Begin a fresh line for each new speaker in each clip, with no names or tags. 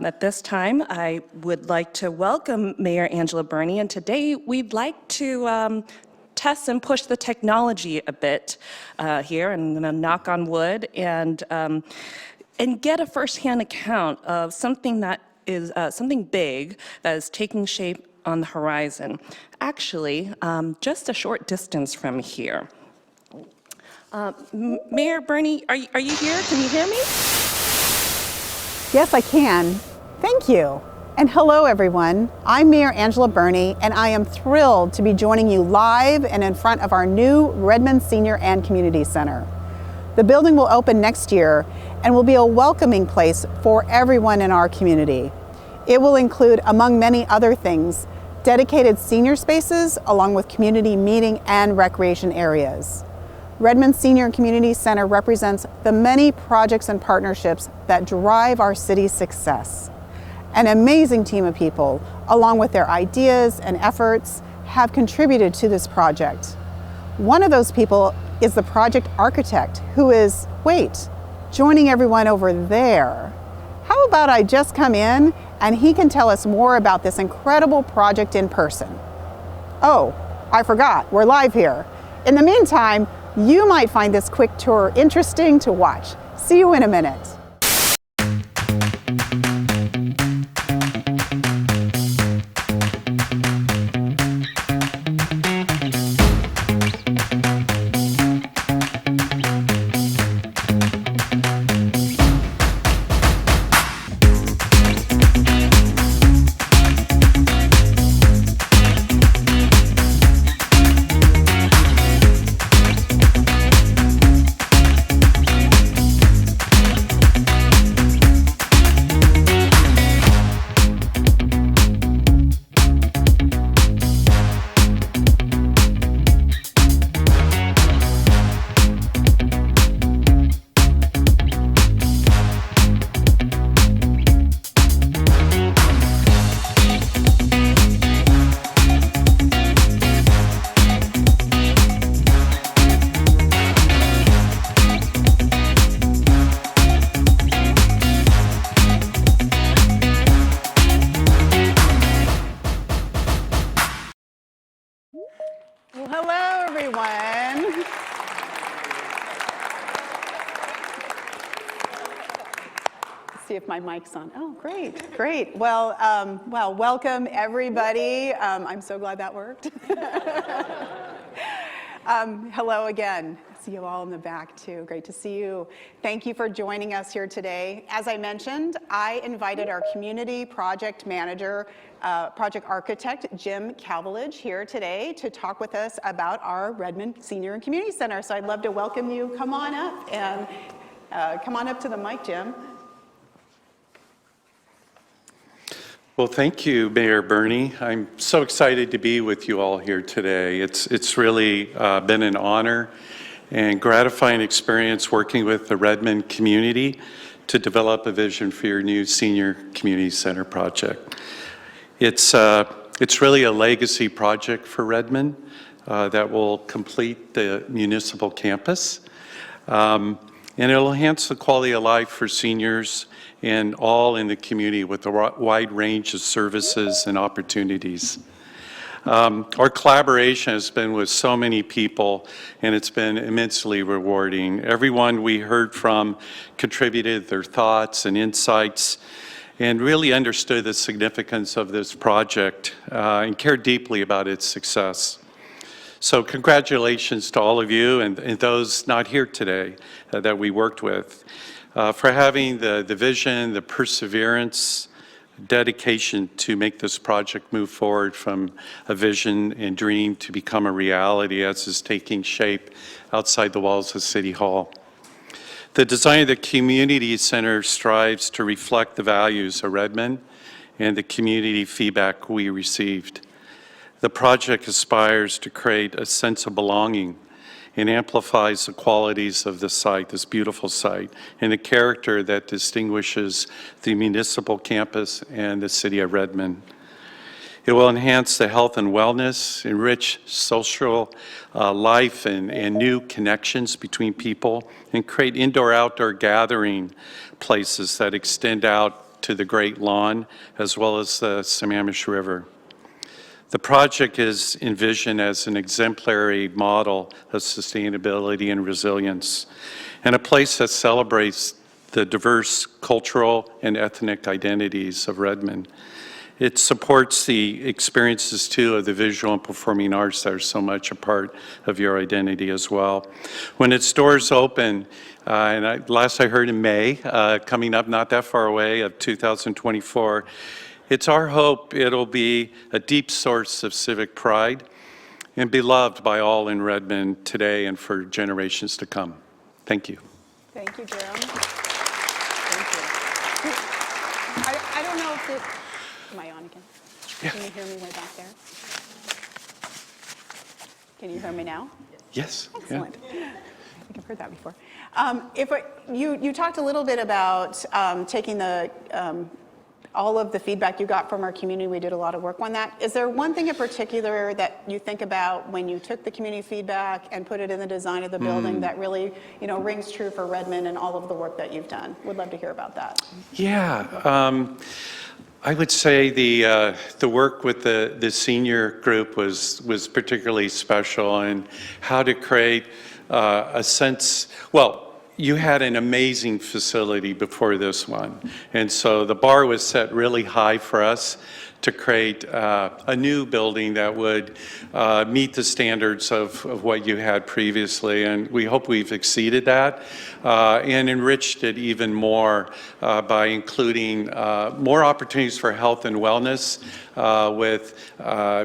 At this time, I would like to welcome Mayor Angela Birney, and today we'd like to test and push the technology a bit here. I'm going to knock on wood and get a firsthand account of something that is something big that is taking shape on the horizon. Actually, just a short distance from here. Mayor Birney, are you here? Can you hear me?
Yes, I can. Thank you. And hello, everyone. I'm Mayor Angela Birney, and I am thrilled to be joining you live and in front of our new Redmond Senior and Community Center. The building will open next year and will be a welcoming place for everyone in our community. It will include, among many other things, dedicated senior spaces along with community meeting and recreation areas. Redmond Senior and Community Center represents the many projects and partnerships that drive our city's success. An amazing team of people, along with their ideas and efforts, have contributed to this project. One of those people is the project architect, who is, joining everyone over there. How about I just come in and he can tell us more about this incredible project in person? Oh, I forgot, we're live here. In the meantime, you might find this quick tour interesting to watch. See you in a minute. Well, hello, everyone. Let's see if my mic's on. Oh, great. Well, welcome, everybody. I'm so glad that worked. Hello again. See you all in the back, too. Great to see you. Thank you for joining us here today. As I mentioned, I invited our community project manager, project architect, Jim Calvelage, here today to talk with us about our Redmond Senior and Community Center. So I'd love to welcome you. Come on up and come on up to the mic, Jim.
Well, thank you, Mayor Birney. I'm so excited to be with you all here today. It's really been an honor and gratifying experience working with the Redmond community to develop a vision for your new Senior Community Center project. It's really a legacy project for Redmond that will complete the municipal campus. And it'll enhance the quality of life for seniors and all in the community with a wide range of services and opportunities. Our collaboration has been with so many people, and it's been immensely rewarding. Everyone we heard from contributed their thoughts and insights and really understood the significance of this project and cared deeply about its success. So congratulations to all of you and those not here today that we worked with for having the vision, the perseverance, dedication to make this project move forward from a vision and dream to become a reality as is taking shape outside the walls of City Hall. The design of the community center strives to reflect the values of Redmond and the community feedback we received. The project aspires to create a sense of belonging and amplifies the qualities of the site, this beautiful site, and the character that distinguishes the municipal campus and the city of Redmond. It will enhance the health and wellness, enrich social life and new connections between people, and create indoor-outdoor gathering places that extend out to the Great Lawn, as well as the Sammamish River. The project is envisioned as an exemplary model of sustainability and resilience, and a place that celebrates the diverse cultural and ethnic identities of Redmond. It supports the experiences, too, of the visual and performing arts that are so much a part of your identity as well. When its doors open, last I heard in May, coming up not that far away, of 2024, it's our hope it'll be a deep source of civic pride and beloved by all in Redmond today and for generations to come. Thank you.
Thank you, Jerome. Thank you. I don't know if it, am I on again?
Yeah.
Can you hear me way back there? Can you hear me now?
Yes.
Excellent. Yeah. I think I've heard that before. You talked a little bit about taking the all of the feedback you got from our community. We did a lot of work on that. Is there one thing in particular that you think about when you took the community feedback and put it in the design of the building that really, rings true for Redmond and all of the work that you've done? Would love to hear about that.
Yeah. I would say the work with the senior group was particularly special, and how to create a sense, well, you had an amazing facility before this one, and so the bar was set really high for us to create a new building that would meet the standards of what you had previously, and we hope we've exceeded that and enriched it even more by including more opportunities for health and wellness with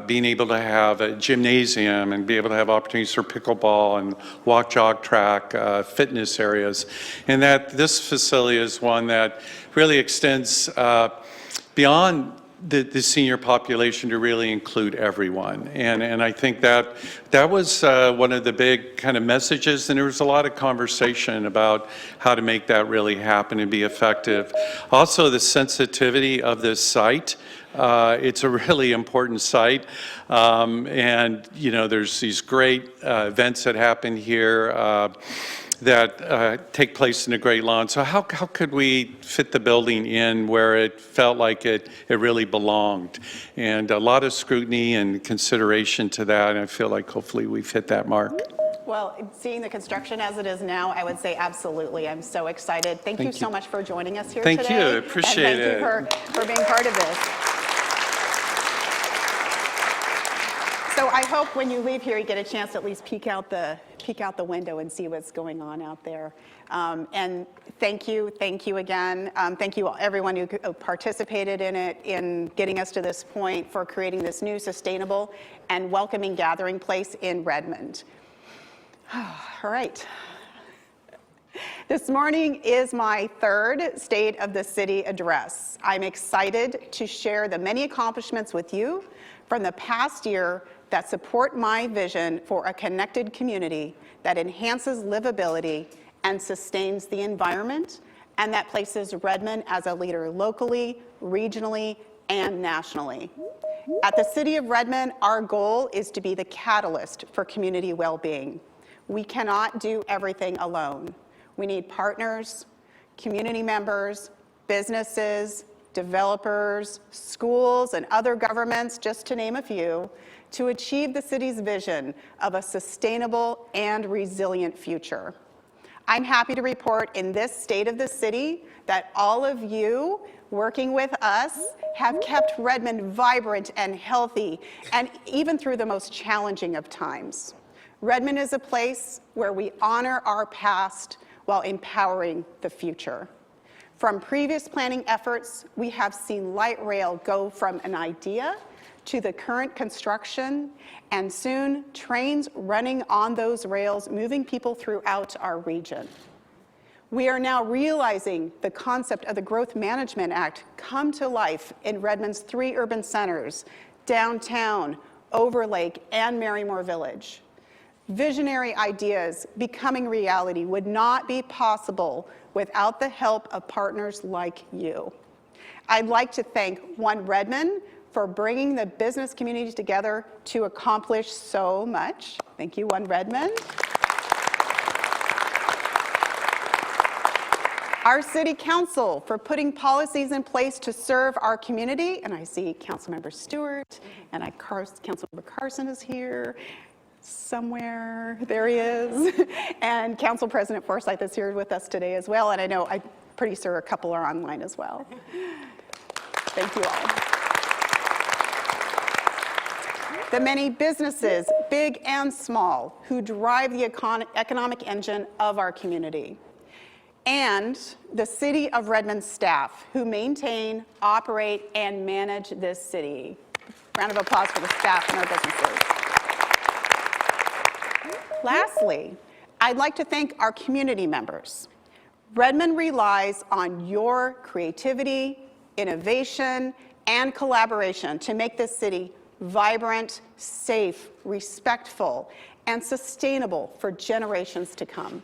being able to have a gymnasium and be able to have opportunities for pickleball and walk, jog, track, fitness areas, and that this facility is one that really extends beyond the senior population to really include everyone. And I think that was one of the big kind of messages, and there was a lot of conversation about how to make that really happen and be effective. Also, the sensitivity of this site. It's a really important site, and there's these great events that happen here that take place in the Great Lawn. So how could we fit the building in where it felt like it really belonged? And a lot of scrutiny and consideration to that, and I feel like hopefully we've hit that mark.
Well, seeing the construction as it is now, I would say absolutely. I'm so excited. Thank you so much for joining us here today.
Thank you. Appreciate it.
And thank you for being part of this. So I hope when you leave here, you get a chance to at least peek out the window and see what's going on out there. And thank you again. Thank you everyone who participated in it, in getting us to this point, for creating this new sustainable and welcoming gathering place in Redmond. All right. This morning is my third State of the City address. I'm excited to share the many accomplishments with you from the past year that support my vision for a connected community that enhances livability and sustains the environment, and that places Redmond as a leader locally, regionally, and nationally. At the City of Redmond, our goal is to be the catalyst for community well-being. We cannot do everything alone. We need partners, community members, businesses, developers, schools, and other governments, just to name a few, to achieve the city's vision of a sustainable and resilient future. I'm happy to report in this State of the City that all of you working with us have kept Redmond vibrant and healthy, and even through the most challenging of times. Redmond is a place where we honor our past while empowering the future. From previous planning efforts, we have seen light rail go from an idea to the current construction, and soon trains running on those rails, moving people throughout our region. We are now realizing the concept of the Growth Management Act come to life in Redmond's 3 urban centers, downtown, Overlake, and Marymore Village. Visionary ideas becoming reality would not be possible without the help of partners like you. I'd like to thank OneRedmond for bringing the business community together to accomplish so much. Thank you, OneRedmond. Our City Council for putting policies in place to serve our community. And I see Councilmember Stewart, and Councilmember Carson is here somewhere. There he is. And Council President Forsyth is here with us today as well. And I know, I'm pretty sure a couple are online as well. Thank you all. The many businesses, big and small, who drive the economic engine of our community. And the City of Redmond staff who maintain, operate, and manage this city. Round of applause for the staff and our businesses. Lastly, I'd like to thank our community members. Redmond relies on your creativity, innovation, and collaboration to make this city vibrant, safe, respectful, and sustainable for generations to come.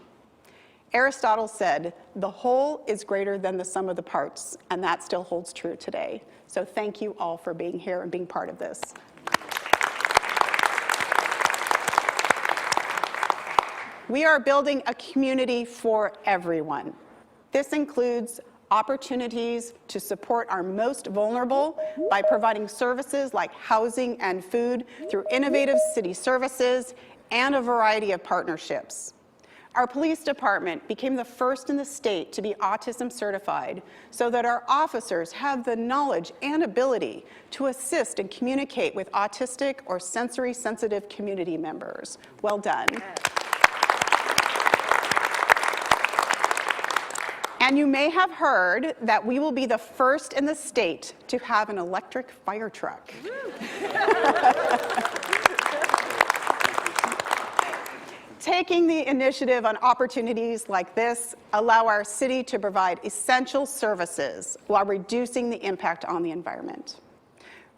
Aristotle said, the whole is greater than the sum of the parts, and that still holds true today. So thank you all for being here and being part of this. We are building a community for everyone. This includes opportunities to support our most vulnerable by providing services like housing and food through innovative city services and a variety of partnerships. Our police department became the first in the state to be autism certified so that our officers have the knowledge and ability to assist and communicate with autistic or sensory sensitive community members. Well done. And you may have heard that we will be the first in the state to have an electric fire truck. Taking the initiative on opportunities like this allow our city to provide essential services while reducing the impact on the environment.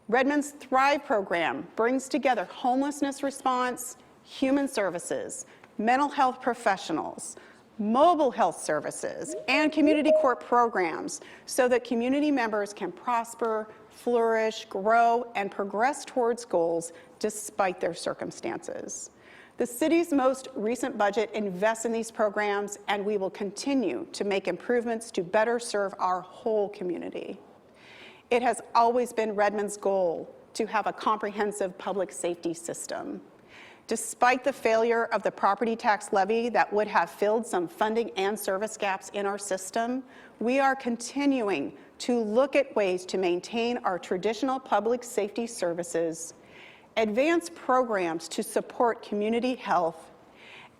Redmond's Thrive program brings together homelessness response, human services, mental health professionals, mobile health services, and community court programs so that community members can prosper, flourish, grow, and progress towards goals despite their circumstances. The city's most recent budget invests in these programs, and we will continue to make improvements to better serve our whole community. It has always been Redmond's goal to have a comprehensive public safety system. Despite the failure of the property tax levy that would have filled some funding and service gaps in our system, we are continuing to look at ways to maintain our traditional public safety services, advance programs to support community health,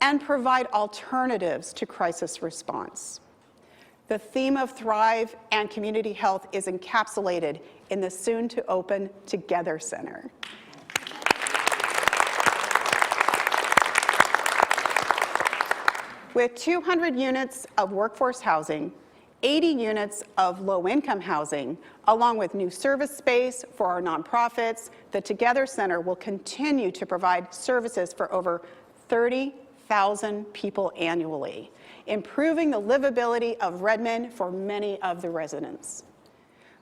and provide alternatives to crisis response. The theme of Thrive and community health is encapsulated in the soon-to-open Together Center. With 200 units of workforce housing, 80 units of low-income housing, along with new service space for our nonprofits, the Together Center will continue to provide services for over 30,000 people annually, improving the livability of Redmond for many of the residents.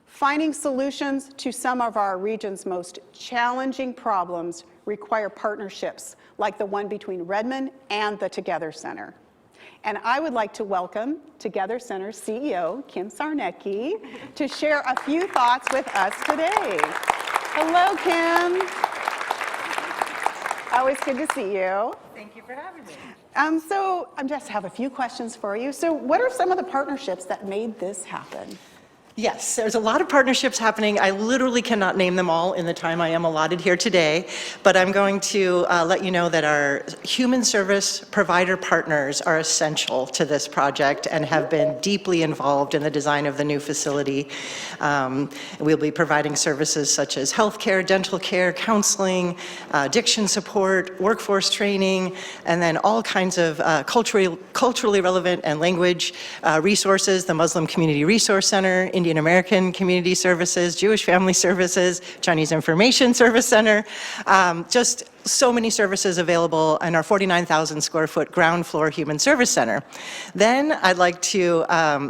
Finding solutions to some of our region's most challenging problems require partnerships like the one between Redmond and the Together Center. And I would like to welcome Together Center CEO Kim Sarnecki to share a few thoughts with us today. Hello, Kim. Always good to see you.
Thank you for having me.
So I just have a few questions for you. So what are some of the partnerships that made this happen?
Yes, there's a lot of partnerships happening. I literally cannot name them all in the time I am allotted here today, but I'm going to let you know that our human service provider partners are essential to this project and have been deeply involved in the design of the new facility. We'll be providing services such as healthcare, dental care, counseling, addiction support, workforce training, and then all kinds of culturally relevant and language resources, the Muslim Community Resource Center, Indian American Community Services, Jewish Family Services, Chinese Information Service Center, just so many services available in our 49,000 square foot ground floor human service center. Then I'd like to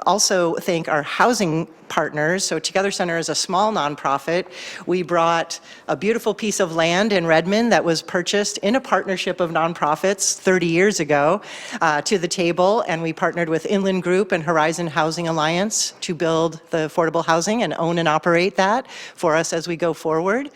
also thank our housing partners. So Together Center is a small nonprofit. We brought a beautiful piece of land in Redmond that was purchased in a partnership of nonprofits 30 years ago to the table, and we partnered with Inland Group and Horizon Housing Alliance to build the affordable housing and own and operate that for us as we go forward.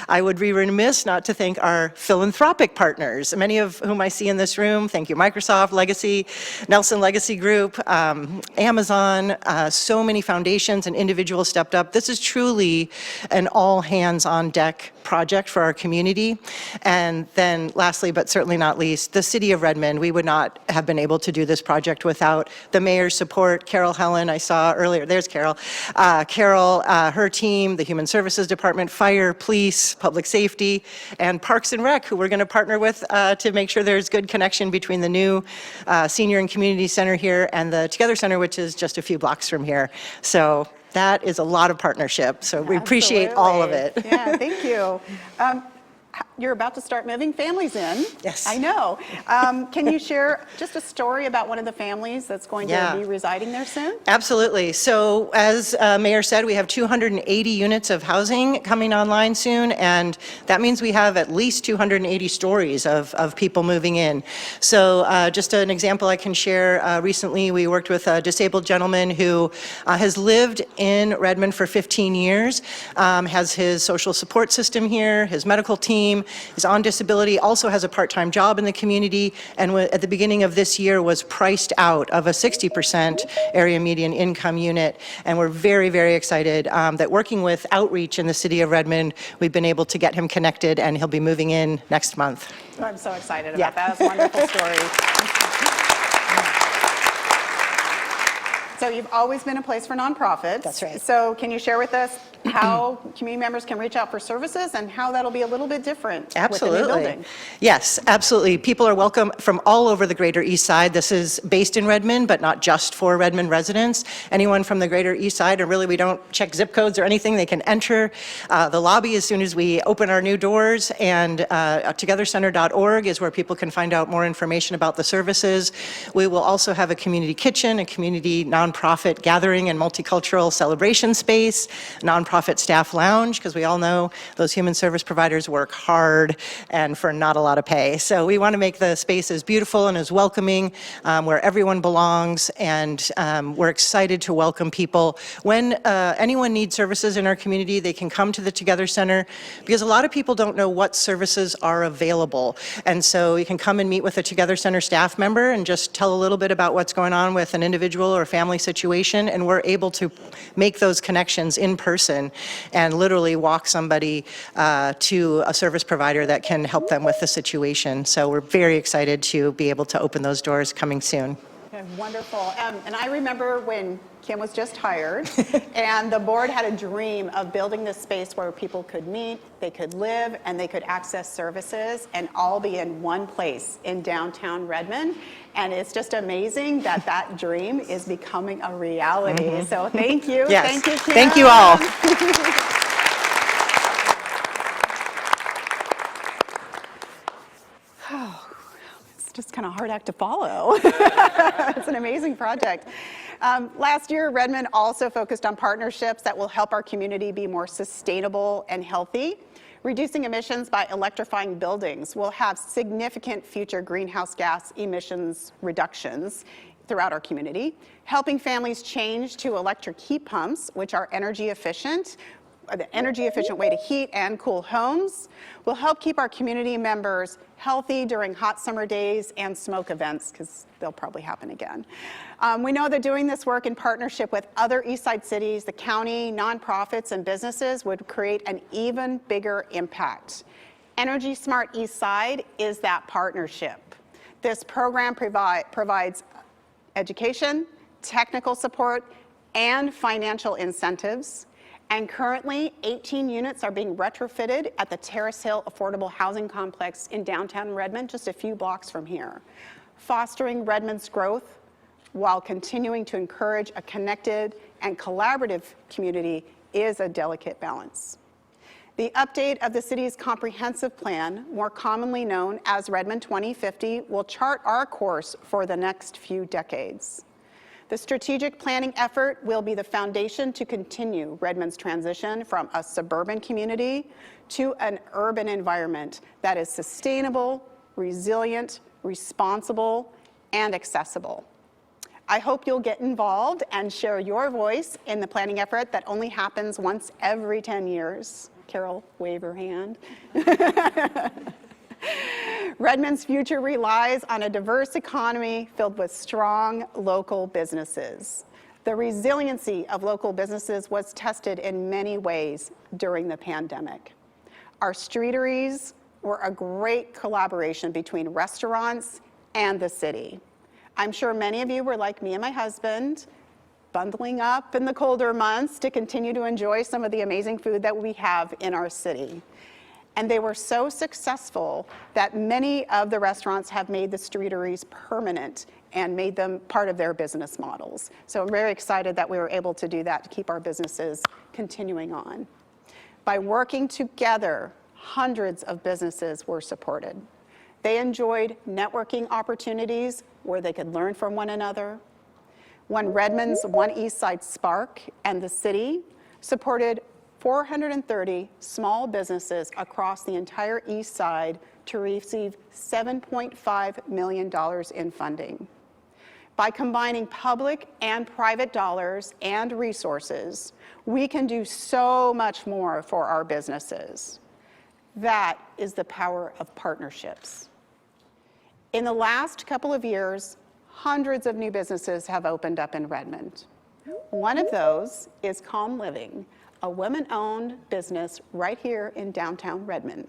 I would be remiss not to thank our philanthropic partners, many of whom I see in this room. Thank you, Microsoft, Legacy, Nelson Legacy Group, Amazon, so many foundations and individuals stepped up. This is truly an all-hands-on-deck project for our community. And then lastly, but certainly not least, the City of Redmond. We would not have been able to do this project without the mayor's support. Carol Helen, I saw earlier, there's Carol. Carol, her team, the Human Services Department, Fire, Police, Public Safety, and Parks and Rec, who we're going to partner with to make sure there's good connection between the new Senior and Community Center here and the Together Center, which is just a few blocks from here. So that is a lot of partnership, so we appreciate all of it.
Yeah, thank you. You're about to start moving families in.
Yes.
I know. Can you share just a story about one of the families that's going to be residing there soon?
Absolutely. So as Mayor said, we have 280 units of housing coming online soon, and that means we have at least 280 stories of people moving in. So just an example I can share, recently we worked with a disabled gentleman who has lived in Redmond for 15 years, has his social support system here, his medical team, is on disability, also has a part-time job in the community, and at the beginning of this year was priced out of a 60% area median income unit. And we're very, very excited that working with outreach in the City of Redmond, we've been able to get him connected, and he'll be moving in next month.
I'm so excited about that. That's a wonderful story. So you've always been a place for nonprofits.
That's right.
So can you share with us how community members can reach out for services and how that'll be a little bit different with the new building?
Yes, absolutely. People are welcome from all over the Greater East Side. This is based in Redmond, but not just for Redmond residents. Anyone from the Greater East Side, or really we don't check zip codes or anything, they can enter the lobby as soon as we open our new doors, and togethercenter.org is where people can find out more information about the services. We will also have a community kitchen, a community nonprofit gathering and multicultural celebration space, nonprofit staff lounge, because we all know those human service providers work hard and for not a lot of pay. So we want to make the space as beautiful and as welcoming, where everyone belongs, and we're excited to welcome people. When anyone needs services in our community, they can come to the Together Center, because a lot of people don't know what services are available. And so you can come and meet with a Together Center staff member and just tell a little bit about what's going on with an individual or family situation, and we're able to make those connections in person and literally walk somebody to a service provider that can help them with the situation. So we're very excited to be able to open those doors coming soon.
Okay, wonderful. And I remember when Kim was just hired, and the board had a dream of building this space where people could meet, they could live, and they could access services, and all be in one place in downtown Redmond. And it's just amazing that that dream is becoming a reality. Mm-hmm. So thank you.
Yes.
Thank you, Kim.
Thank you all.
Just kind of hard act to follow. It's an amazing project. Last year, Redmond also focused on partnerships that will help our community be more sustainable and healthy. Reducing emissions by electrifying buildings will have significant future greenhouse gas emissions reductions throughout our community. Helping families change to electric heat pumps, which are energy efficient, the energy efficient way to heat and cool homes, will help keep our community members healthy during hot summer days and smoke events, because they'll probably happen again. We know that doing this work in partnership with other Eastside cities, the county, nonprofits, and businesses would create an even bigger impact. Energy Smart Eastside is that partnership. This program provides education, technical support, and financial incentives. And currently, 18 units are being retrofitted at the Terrace Hill Affordable Housing Complex in downtown Redmond, just a few blocks from here. Fostering Redmond's growth while continuing to encourage a connected and collaborative community is a delicate balance. The update of the city's comprehensive plan, more commonly known as Redmond 2050, will chart our course for the next few decades. The strategic planning effort will be the foundation to continue Redmond's transition from a suburban community to an urban environment that is sustainable, resilient, responsible, and accessible. I hope you'll get involved and share your voice in the planning effort that only happens once every 10 years. Carol, wave her hand. Redmond's future relies on a diverse economy filled with strong local businesses. The resiliency of local businesses was tested in many ways during the pandemic. Our streeteries were a great collaboration between restaurants and the city. I'm sure many of you were like me and my husband, bundling up in the colder months to continue to enjoy some of the amazing food that we have in our city. And they were so successful that many of the restaurants have made the streeteries permanent and made them part of their business models. So I'm very excited that we were able to do that to keep our businesses continuing on. By working together, hundreds of businesses were supported. They enjoyed networking opportunities where they could learn from one another. OneRedmond's One East Side Spark and the city supported 430 small businesses across the entire East Side to receive $7.5 million in funding. By combining public and private dollars and resources, we can do so much more for our businesses. That is the power of partnerships. In the last couple of years, hundreds of new businesses have opened up in Redmond. One of those is Calm Living, a women-owned business right here in downtown Redmond.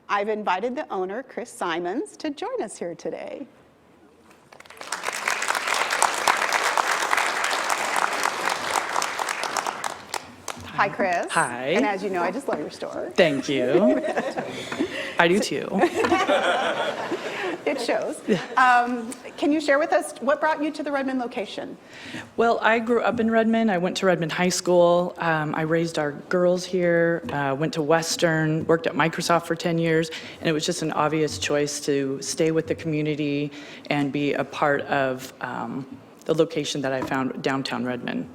I've invited the owner, Chris Simons, to join us here today. Hi, Chris.
Hi.
And as you know, I just love your store.
Thank you. I do too.
It shows. Can you share with us what brought you to the Redmond location?
Well, I grew up in Redmond. I went to Redmond High School. I raised our girls here, went to Western, worked at Microsoft for 10 years, and it was just an obvious choice to stay with the community and be a part of the location that I found, downtown Redmond.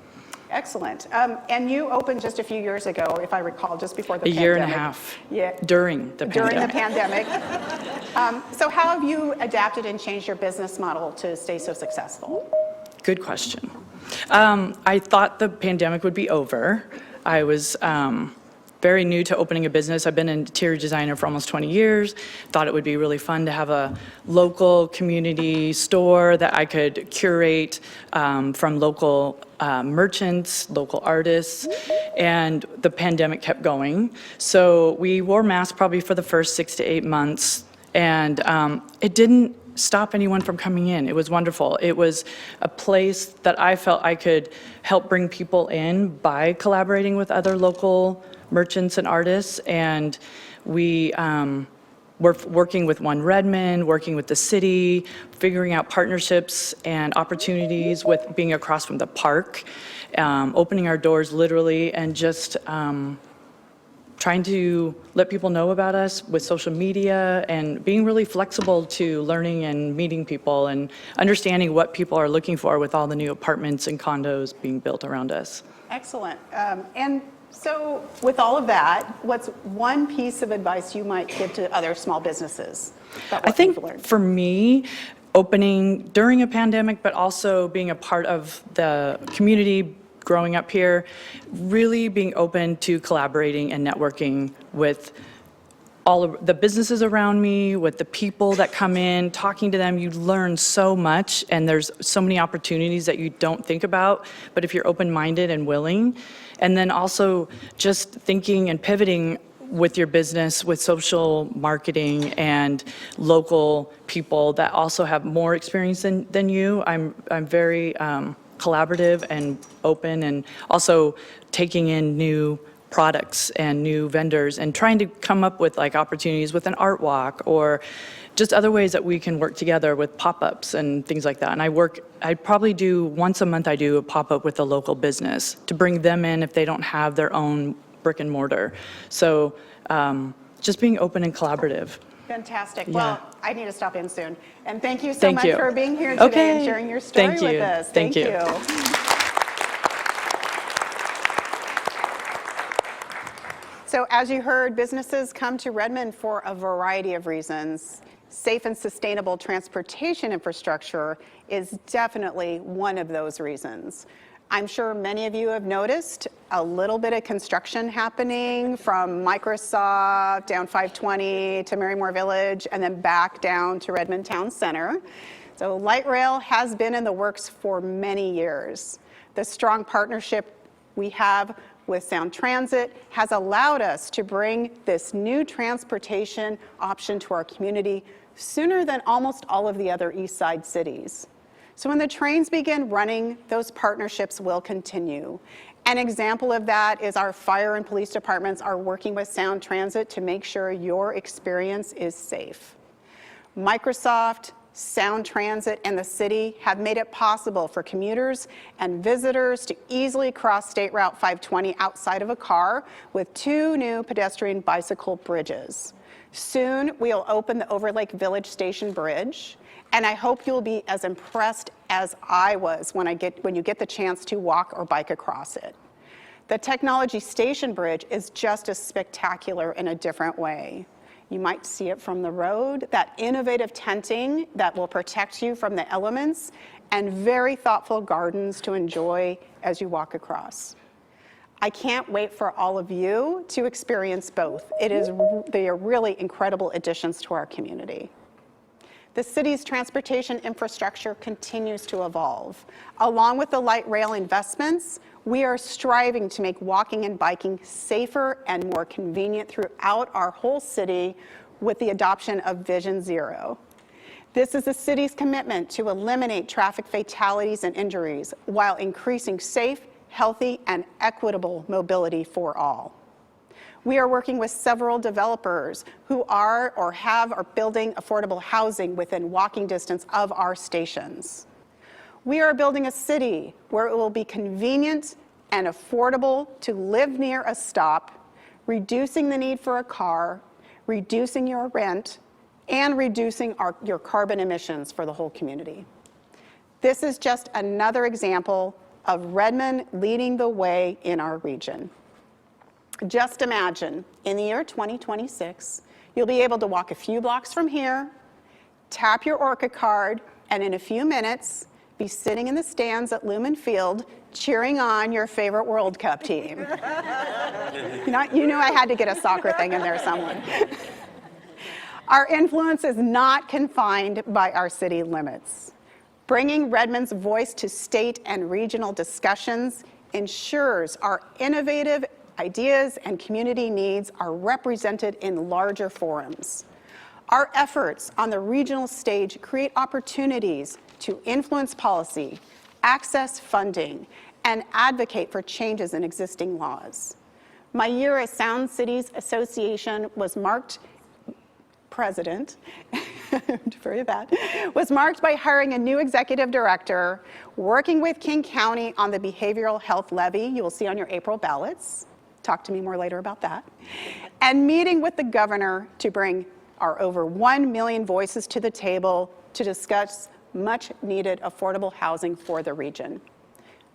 Excellent. And you opened just a few years ago, if I recall, just before the pandemic.
A year and a half.
Yeah.
During the pandemic.
During the pandemic. So how have you adapted and changed your business model to stay so successful?
Good question. I thought the pandemic would be over. I was very new to opening a business. I've been an interior designer for almost 20 years. Thought it would be really fun to have a local community store that I could curate from local merchants, local artists, and the pandemic kept going. So we wore masks probably for the first 6 to 8 months, and it didn't stop anyone from coming in. It was wonderful. It was a place that I felt I could help bring people in by collaborating with other local merchants and artists, and we were working with OneRedmond, working with the city, figuring out partnerships and opportunities with being across from the park, opening our doors literally, and just trying to let people know about us with social media and being really flexible to learning and meeting people and understanding what people are looking for with all the new apartments and condos being built around us.
Excellent. And so with all of that, what's one piece of advice you might give to other small businesses about
I
what
think
you've learned?
for me, opening during a pandemic, but also being a part of the community growing up here, really being open to collaborating and networking with all of the businesses around me, with the people that come in, talking to them. You learn so much, and there's so many opportunities that you don't think about, but if you're open-minded and willing, and then also just thinking and pivoting with your business, with social marketing and local people that also have more experience than you. I'm very collaborative and open, and also taking in new products and new vendors and trying to come up with like opportunities with an art walk or just other ways that we can work together with pop-ups and things like that. And I probably do once a month, I do a pop-up with a local business to bring them in if they don't have their own brick and mortar. So just being open and collaborative.
Fantastic.
Yeah.
Well, I need to stop in soon. And thank you so
Thank
much
you.
for being here today
Okay.
and sharing your story
Thank you.
with us.
Thank you.
So as you heard, businesses come to Redmond for a variety of reasons. Safe and sustainable transportation infrastructure is definitely one of those reasons. I'm sure many of you have noticed a little bit of construction happening from Microsoft down 520 to Marymore Village and then back down to Redmond Town Center. So light rail has been in the works for many years. The strong partnership we have with Sound Transit has allowed us to bring this new transportation option to our community sooner than almost all of the other East Side cities. So when the trains begin running, those partnerships will continue. An example of that is our fire and police departments are working with Sound Transit to make sure your experience is safe. Microsoft, Sound Transit, and the city have made it possible for commuters and visitors to easily cross State Route 520 outside of a car with 2 new pedestrian bicycle bridges. Soon, we'll open the Overlake Village Station Bridge, and I hope you'll be as impressed as I was when you get the chance to walk or bike across it. The Technology Station Bridge is just as spectacular in a different way. You might see it from the road, that innovative tenting that will protect you from the elements, and very thoughtful gardens to enjoy as you walk across. I can't wait for all of you to experience both. They are really incredible additions to our community. The city's transportation infrastructure continues to evolve. Along with the light rail investments, we are striving to make walking and biking safer and more convenient throughout our whole city with the adoption of Vision Zero. This is the city's commitment to eliminate traffic fatalities and injuries while increasing safe, healthy, and equitable mobility for all. We are working with several developers who are building affordable housing within walking distance of our stations. We are building a city where it will be convenient and affordable to live near a stop, reducing the need for a car, reducing your rent, and reducing your carbon emissions for the whole community. This is just another example of Redmond leading the way in our region. Just imagine, in the year 2026, you'll be able to walk a few blocks from here, tap your Orca card, and in a few minutes, be sitting in the stands at Lumen Field cheering on your favorite World Cup team. You knew I had to get a soccer thing in there somewhere. Our influence is not confined by our city limits. Bringing Redmond's voice to state and regional discussions ensures our innovative ideas and community needs are represented in larger forums. Our efforts on the regional stage create opportunities to influence policy, access funding, and advocate for changes in existing laws. My year as Sound Cities Association was marked was marked by hiring a new executive director, working with King County on the behavioral health levy you will see on your April ballots. Talk to me more later about that. And meeting with the governor to bring our over 1 million voices to the table to discuss much needed affordable housing for the region.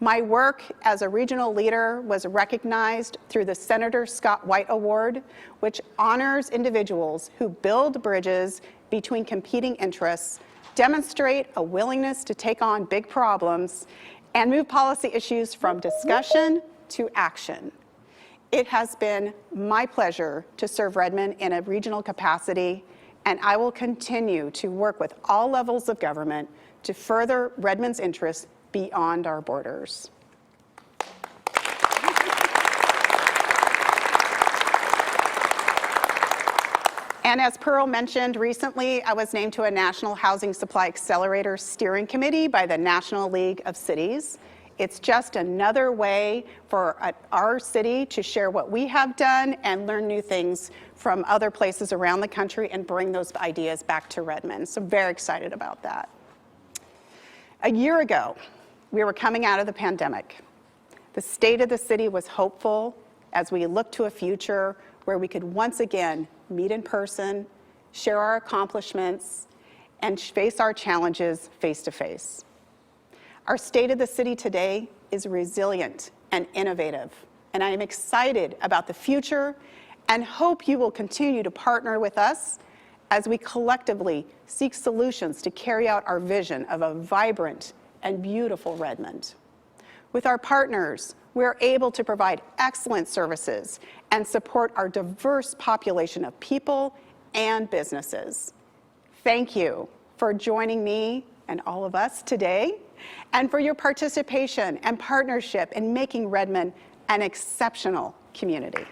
My work as a regional leader was recognized through the Senator Scott White Award, which honors individuals who build bridges between competing interests, demonstrate a willingness to take on big problems, and move policy issues from discussion to action. It has been my pleasure to serve Redmond in a regional capacity, and I will continue to work with all levels of government to further Redmond's interests beyond our borders. And as Pearl mentioned, recently I was named to a National Housing Supply Accelerator Steering Committee by the National League of Cities. It's just another way for our city to share what we have done and learn new things from other places around the country and bring those ideas back to Redmond. So very excited about that. A year ago, we were coming out of the pandemic. The state of the city was hopeful as we look to a future where we could once again meet in person, share our accomplishments, and face our challenges face to face. Our state of the city today is resilient and innovative, and I am excited about the future and hope you will continue to partner with us as we collectively seek solutions to carry out our vision of a vibrant and beautiful Redmond. With our partners, we're able to provide excellent services and support our diverse population of people and businesses. Thank you for joining me and all of us today, and for your participation and partnership in making Redmond an exceptional community.